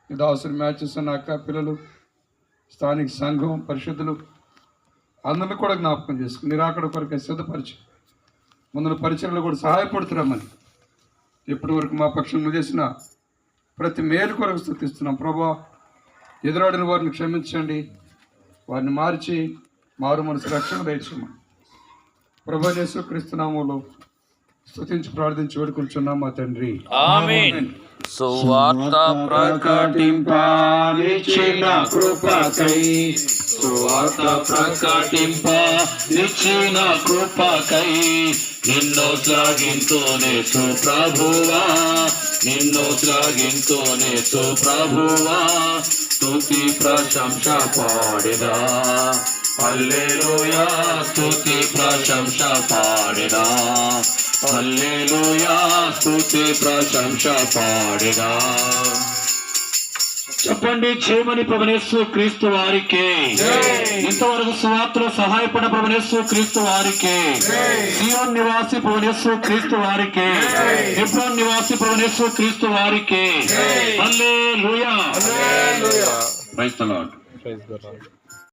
ఈ దాసులు మ్యాచెస్ అన్న అక్క పిల్లలు, స్థానిక సంఘం, పరిశుద్ధులు అందరినీ కూడా జ్ఞాపకం చేసుకుని నిరాకడ కొరకు సిద్ధపరిచి ముందున పరిచయలు కూడా సహాయపడుతున్నామని ఇప్పటి వరకు మా పక్షంలో చేసిన ప్రతి మేలు కొరకు స్తుతిస్తున్నాం. ప్రభా, ఎదురాడిన వారిని క్షమించండి, వారిని మార్చి మారు మనసు రక్షణ దయచేయమని ప్రభు యేసుక్రీస్తు నామములో స్తుతించి ప్రార్థించి వేడుకుంటున్నాం మా తండ్రి, ఆమేన్. సువార్త ప్రకటింపనిచ్చిన కృపకై, సువార్త ప్రకటింపనిచ్చిన కృపకై నిన్ను త్రాగింతోనే సుప్రభువా, నిన్ను త్రాగింతోనే సుప్రభువా, స్తుతి ప్రశంస పాడెదా, హల్లెలూయా, స్తుతి ప్రశంస పాడెదా, హల్లెలూయా, స్తుతి ప్రశంస పాడెదా. చెప్పండి, చేయమని ప్రభునేసు క్రీస్తు వారికి, ఇంతవరకు సువార్తలో సహాయపడిన ప్రభునేసు క్రీస్తు వారికి, సియోన్ నివాసి ప్రభునేసు క్రీస్తు వారికి, హెబ్రోన్ నివాసి ప్రభునేసు క్రీస్తు వారికి. హల్లెలూయా. Praise the lord.